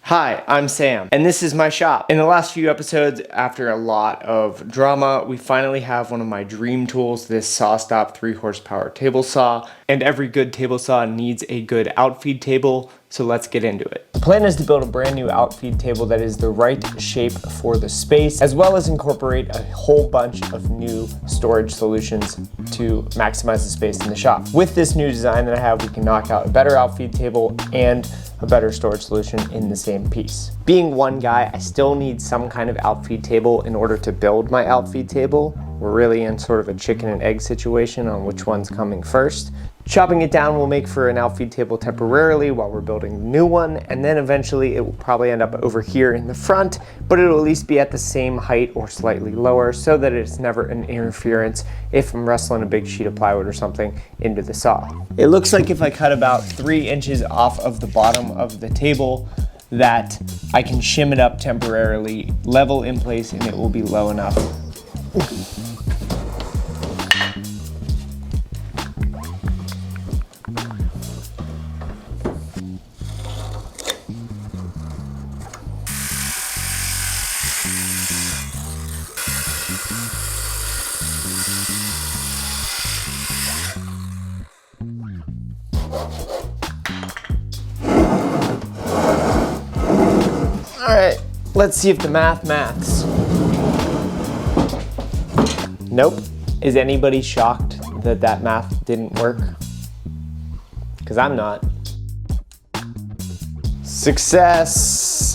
Hi, I'm Sam, and this is my shop. In the last few episodes, after a lot of drama, we finally have one of my dream tools, this SawStop 3 horsepower table saw. And every good table saw needs a good outfeed table, so let's get into it. The plan is to build a brand new outfeed table that is the right shape for the space, as well as incorporate a whole bunch of new storage solutions to maximize the space in the shop. With this new design that I have, we can knock out a better outfeed table and a better storage solution in the same piece. Being one guy, I still need some kind of outfeed table in order to build my outfeed table. We're really in sort of a chicken and egg situation on which one's coming first. Chopping it down will make for an outfeed table temporarily while we're building the new one, and then eventually it will probably end up over here in the front, but it'll at least be at the same height or slightly lower so that it's never an interference if I'm wrestling a big sheet of plywood or something into the saw. It looks like if I cut about 3 inches off of the bottom of the table, that I can shim it up temporarily, level in place, and it will be low enough. All right, let's see if the maths. Nope. Is anybody shocked that that math didn't work? Because I'm not. Success!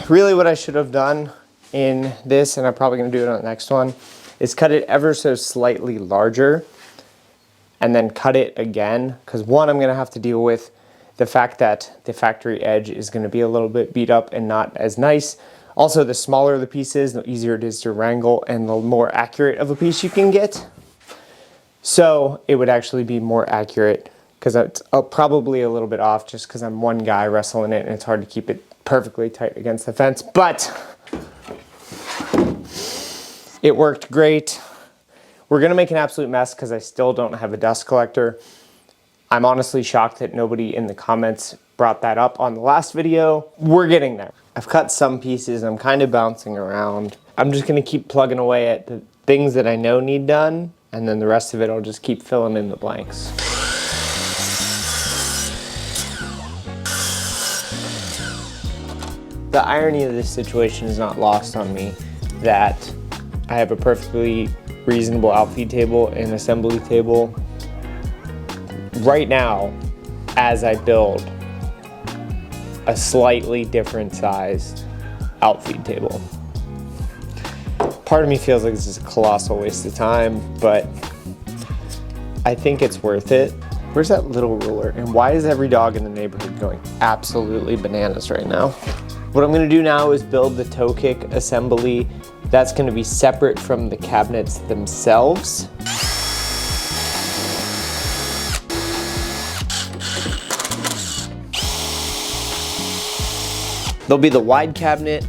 Really what I should have done in this, and I'm probably gonna do it on the next one, is cut it ever so slightly larger and then cut it again. Because one, I'm gonna have to deal with the fact that the factory edge is gonna be a little bit beat up and not as nice. Also, the smaller the piece is, the easier it is to wrangle and the more accurate of a piece you can get. So it would actually be more accurate because it's probably a little bit off just because I'm one guy wrestling it and it's hard to keep it perfectly tight against the fence, but it worked great. We're gonna make an absolute mess because I still don't have a dust collector. I'm honestly shocked that nobody in the comments brought that up on the last video. We're getting there. I've cut some pieces, I'm kind of bouncing around. I'm just gonna keep plugging away at the things that I know need done, and then the rest of it I'll just keep filling in the blanks. The irony of this situation is not lost on me, that I have a perfectly reasonable outfeed table and assembly table right now as I build a slightly different sized outfeed table. Part of me feels like this is a colossal waste of time, but I think it's worth it. Where's that little ruler? And why is every dog in the neighborhood going absolutely bananas right now? What I'm gonna do now is build the toe kick assembly. That's gonna be separate from the cabinets themselves. There'll be the wide cabinet,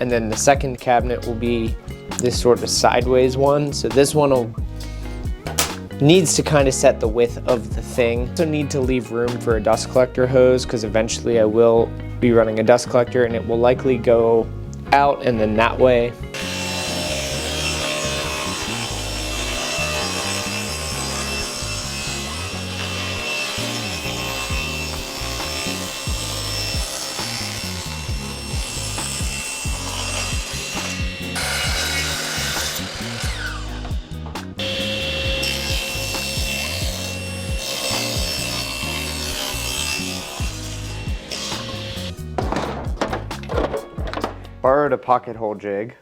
and then the second cabinet will be this sort of sideways one. So this one needs to kind of set the width of the thing. Also need to leave room for a dust collector hose because eventually I will be running a dust collector and it will likely go out and then that way. Borrowed a pocket hole jig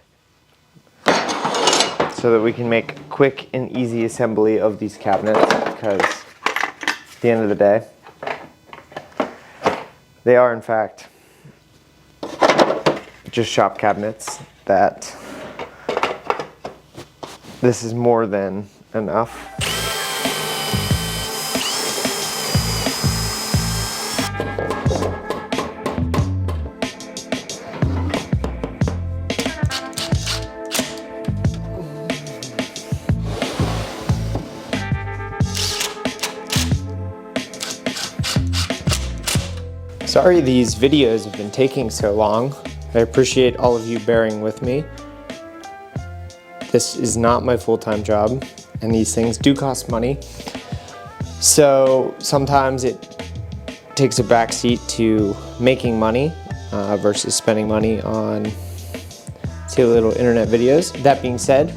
so that we can make quick and easy assembly of these cabinets, because at the end of the day, they are in fact just shop cabinets that this is more than enough. Sorry these videos have been taking so long. I appreciate all of you bearing with me. This is not my full-time job, and these things do cost money. So sometimes it takes a backseat to making money versus spending money on silly little internet videos. That being said,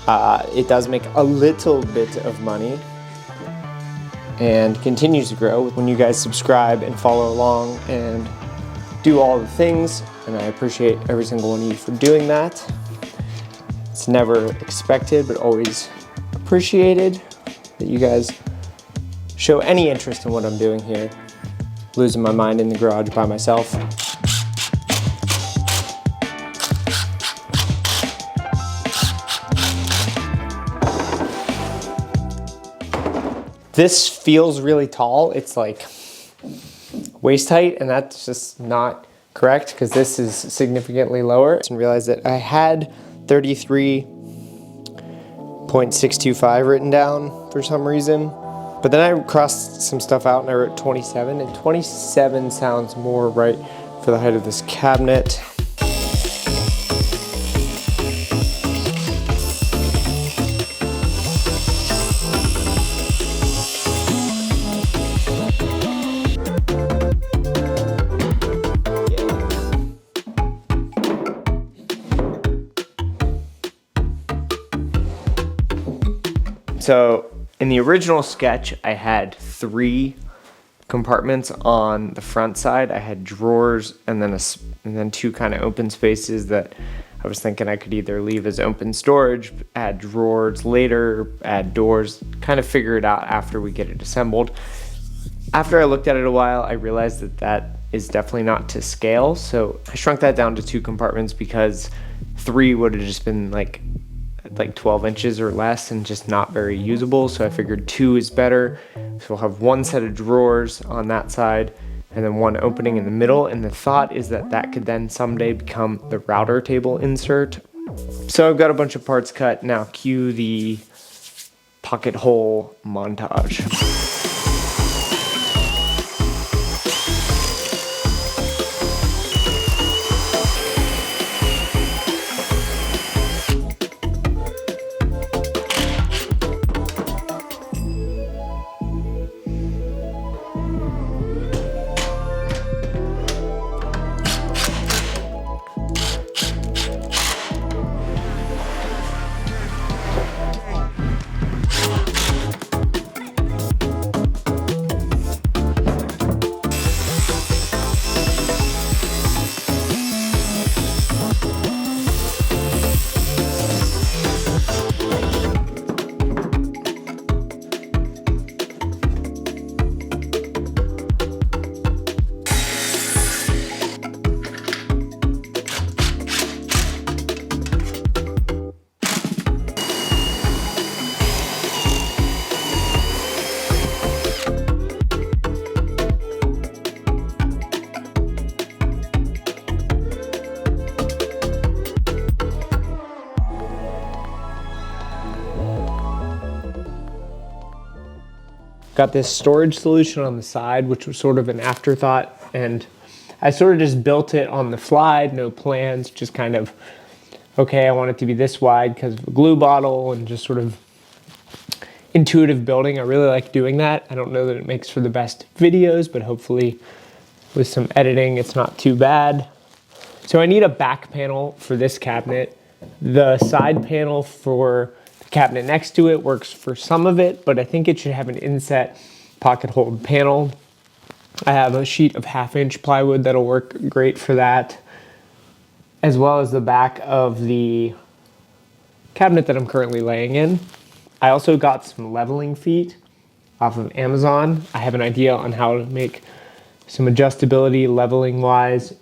it does make a little bit of money and continues to grow when you guys subscribe and follow along and do all the things, and I appreciate every single one of you for doing that. It's never expected, but always appreciated that you guys show any interest in what I'm doing here. Losing my mind in the garage by myself. This feels really tall. It's like waist height, and that's just not correct because this is significantly lower. And realized that I had 33.625 written down for some reason, but then I crossed some stuff out and I wrote 27, and 27 sounds more right for the height of this cabinet. So in the original sketch, I had 3 compartments on the front side. I had drawers and then 2 kind of open spaces that I was thinking I could either leave as open storage, add drawers later, add doors, kind of figure it out after we get it assembled. After I looked at it a while, I realized that that is definitely not to scale. So I shrunk that down to 2 compartments because 3 would have just been like 12 inches or less and just not very usable. So I figured 2 is better. So we'll have 1 set of drawers on that side and then 1 opening in the middle. And the thought is that that could then someday become the router table insert. So I've got a bunch of parts cut. Now cue the pocket hole montage. Got this storage solution on the side, which was sort of an afterthought, and I sort of just built it on the fly, no plans, just kind of, okay, I want it to be this wide because of a glue bottle, and just sort of intuitive building. I really like doing that. I don't know that it makes for the best videos, but hopefully with some editing, it's not too bad. So I need a back panel for this cabinet. The side panel for cabinet next to it works for some of it, but I think it should have an inset pocket hold panel. I have a sheet of 1/2-inch plywood that'll work great for that, as well as the back of the cabinet that I'm currently laying in. I also got some leveling feet off of Amazon. I have an idea on how to make some adjustability leveling wise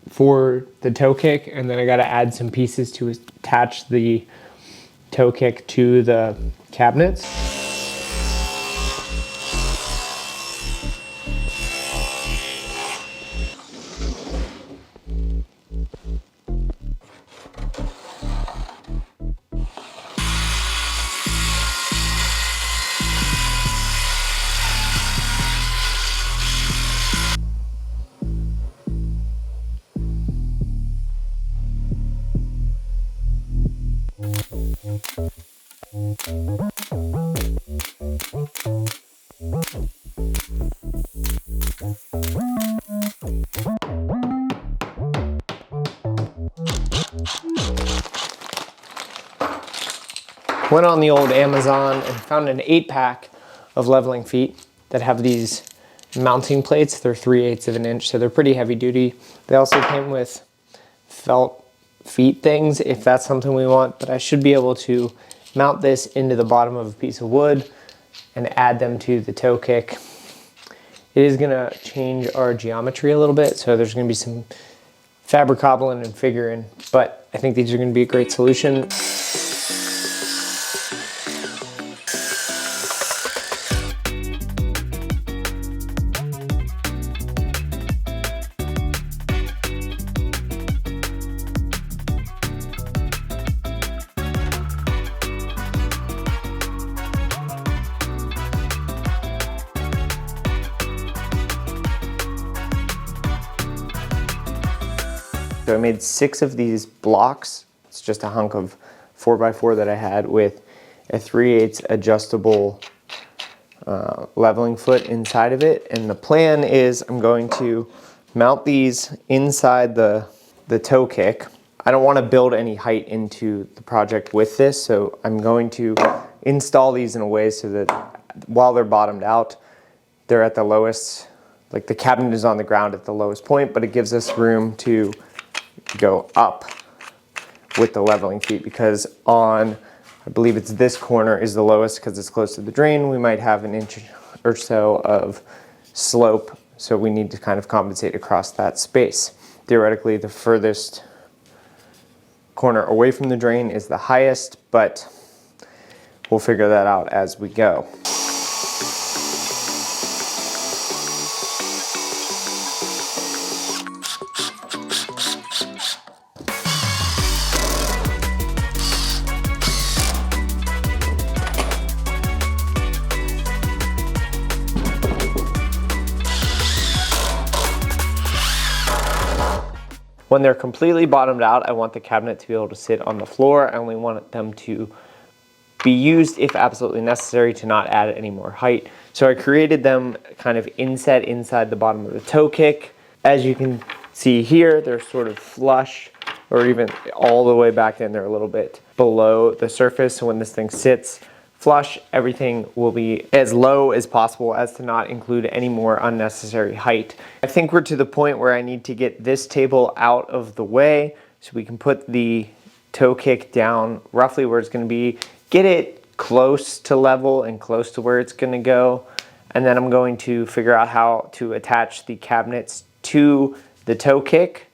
for the toe kick, and then I got to add some pieces to attach the toe kick to the cabinets. Went on the old Amazon and found an 8-pack of leveling feet that have these mounting plates. They're 3/8 of an inch, so they're pretty heavy duty. They also came with felt feet things if that's something we want, but I should be able to mount this into the bottom of a piece of wood and add them to the toe kick. It is gonna change our geometry a little bit, so there's gonna be some fabric cobbling and figuring, but I think these are gonna be a great solution. So I made 6 of these blocks. It's just a hunk of 4x4 that I had with a 3/8 adjustable leveling foot inside of it. And the plan is I'm going to mount these inside the toe kick. I don't want to build any height into the project with this, so I'm going to install these in a way so that while they're bottomed out, they're at the lowest, like the cabinet is on the ground at the lowest point, but it gives us room to go up with the leveling feet, because on, I believe it's this corner is the lowest because it's close to the drain. We might have an inch or so of slope, so we need to kind of compensate across that space. Theoretically, the furthest corner away from the drain is the highest, but we'll figure that out as we go. When they're completely bottomed out, I want the cabinet to be able to sit on the floor. I only want them to be used if absolutely necessary, to not add any more height. So I created them kind of inset inside the bottom of the toe kick. As you can see here, they're sort of flush, or even all the way back in, they're a little bit below the surface. So when this thing sits flush, everything will be as low as possible as to not include any more unnecessary height. I think we're to the point where I need to get this table out of the way so we can put the toe kick down roughly where it's going to be, get it close to level and close to where it's going to go, and then I'm going to figure out how to attach the cabinets to the toe kick.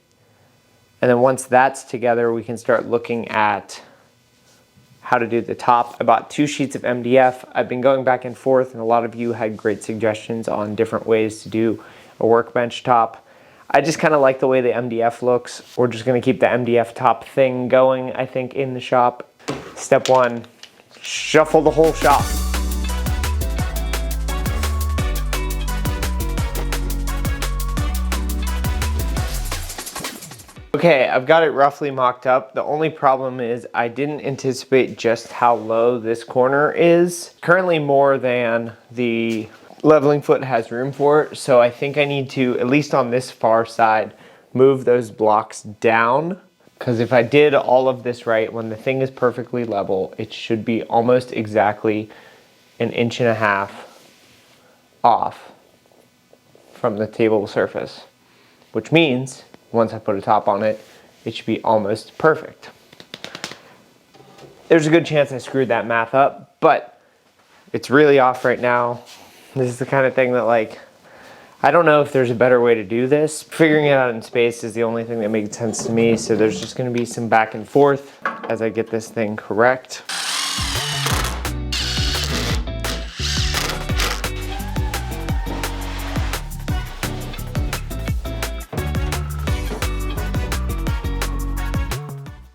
And then once that's together, we can start looking at how to do the top. I bought 2 sheets of MDF. I've been going back and forth, and a lot of you had great suggestions on different ways to do a workbench top. I just kind of like the way the MDF looks. We're just gonna keep the MDF top thing going, I think, in the shop. Step 1, shuffle the whole shop. Okay, I've got it roughly mocked up. The only problem is I didn't anticipate just how low this corner is. Currently more than the leveling foot has room for, so I think I need to, at least on this far side, move those blocks down. Because if I did all of this right, when the thing is perfectly level, it should be almost exactly 1.5 inches off from the table surface, which means once I put a top on it, it should be almost perfect. There's a good chance I screwed that math up, but it's really off right now. This is the kind of thing that, like, I don't know if there's a better way to do this. Figuring it out in space is the only thing that makes sense to me, so there's just gonna be some back and forth as I get this thing correct.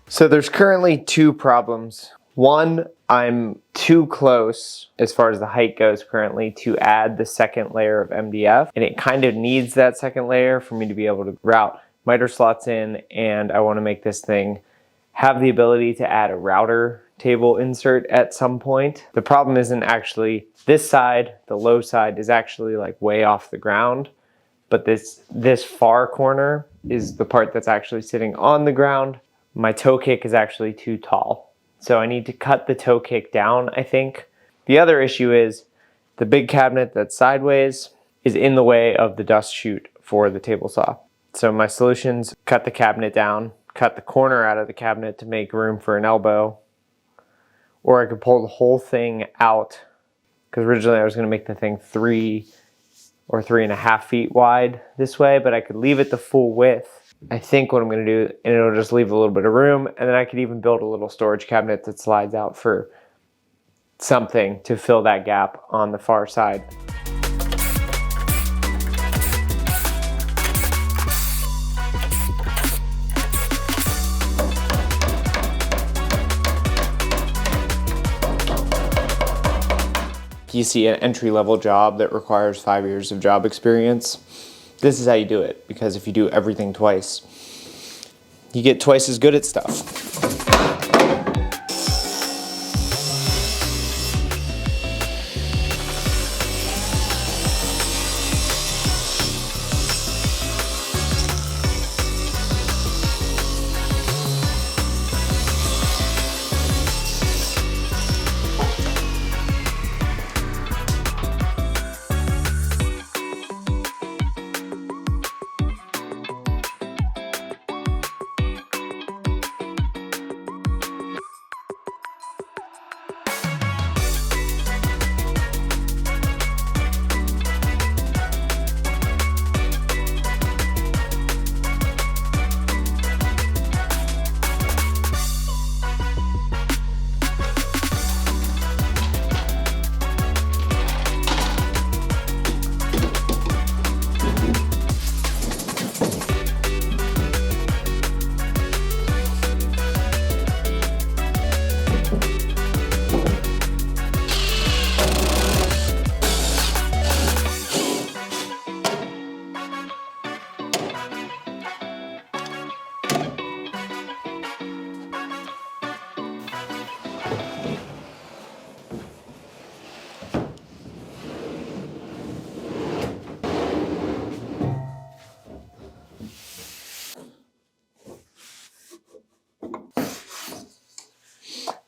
So there's currently 2 problems. One, I'm too close as far as the height goes currently to add the second layer of MDF, and it kind of needs that second layer for me to be able to route miter slots in, and I want to make this thing have the ability to add a router table insert at some point. The problem isn't actually this side, the low side is actually like way off the ground, but this far corner is the part that's actually sitting on the ground. My toe kick is actually too tall, so I need to cut the toe kick down, I think. The other issue is the big cabinet that's sideways is in the way of the dust chute for the table saw. So my solutions: cut the cabinet down, cut the corner out of the cabinet to make room for an elbow, or I could pull the whole thing out, because originally I was going to make the thing 3 or 3.5 feet wide this way, but I could leave it the full width. I think what I'm going to do, and it'll just leave a little bit of room, and then I could even build a little storage cabinet that slides out for something to fill that gap on the far side. You see an entry-level job that requires 5 years of job experience, this is how you do it, because if you do everything twice, you get twice as good at stuff.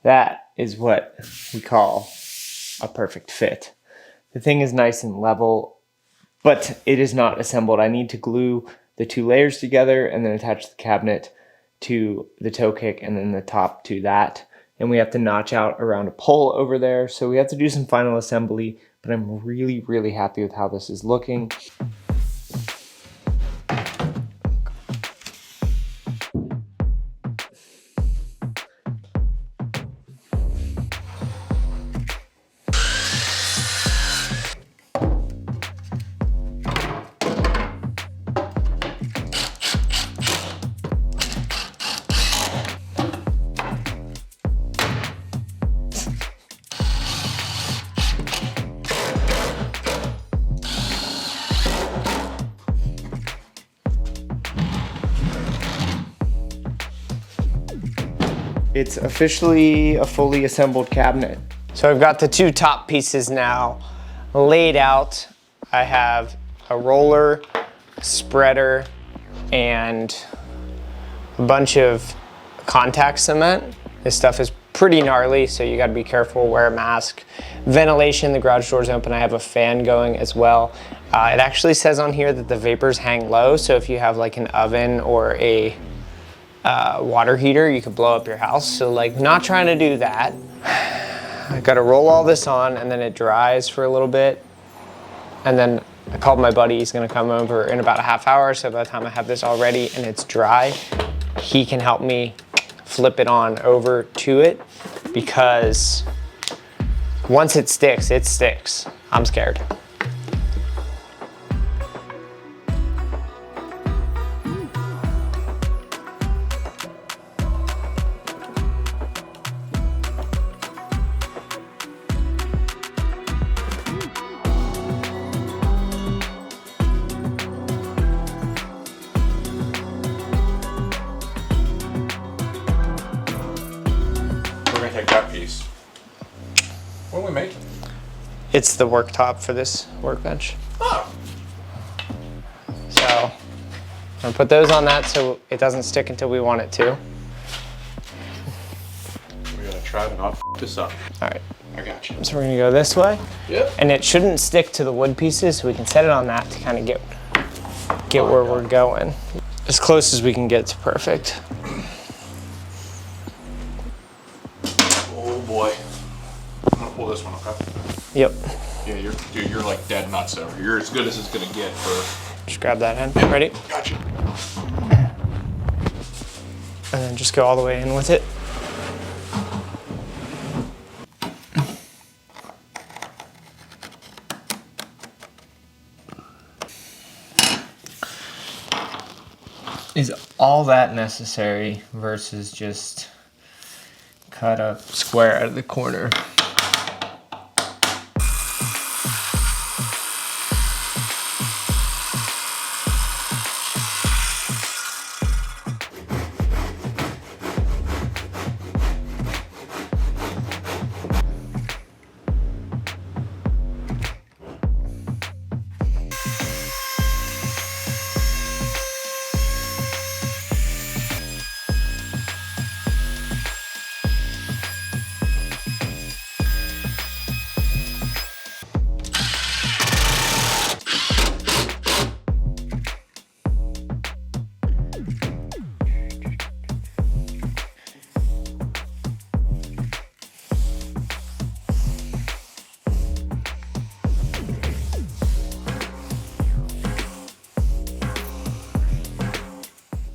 That is what we call a perfect fit. The thing is nice and level, but it is not assembled. I need to glue the 2 layers together and then attach the cabinet to the toe kick and then the top to that. And we have to notch out around a pole over there. So we have to do some final assembly, but I'm really, really happy with how this is looking. It's officially a fully assembled cabinet. So I've got the 2 top pieces now laid out. I have a roller, spreader, and a bunch of contact cement. This stuff is pretty gnarly, so you gotta be careful, wear a mask. Ventilation, the garage door's open. I have a fan going as well. It actually says on here that the vapors hang low, so if you have like an oven or a water heater, you could blow up your house. So like, not trying to do that. I gotta roll all this on and then it dries for a little bit. And then I called my buddy, he's gonna come over in about a half hour. So by the time I have this all ready and it's dry, he can help me flip it on over to it, because once it sticks, it sticks. I'm scared. We're gonna take that It's the worktop for this workbench. Oh. So I'm gonna put those on that so it doesn't stick until we want it to. We gotta try to not f this up. All right. I got you. So we're gonna go this way. Yep. And it shouldn't stick to the wood pieces, so we can set it on that to kind of get where we're going. As close as we can get to perfect. Oh boy. I'm gonna pull this one, okay? Yep. Yeah, you're like dead nuts over. You're as good as it's gonna get for. Just grab that end. Ready? Gotcha. And then just go all the way in with it. Is all that necessary versus just cut a square out of the corner?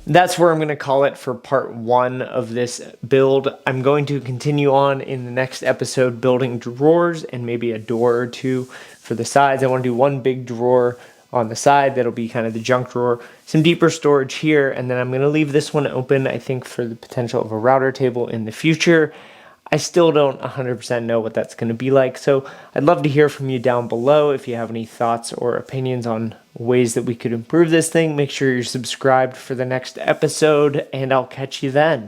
That's where I'm going to call it for part 1 of this build. I'm going to continue on in the next episode building drawers and maybe a door or two for the sides. I want to do one big drawer on the side that'll be kind of the junk drawer, some deeper storage here, and then I'm going to leave this one open, I think, for the potential of a router table in the future. I still don't 100% know what that's going to be like, so I'd love to hear from you down below. If you have any thoughts or opinions on ways that we could improve this thing, make sure you're subscribed for the next episode, and I'll catch you then.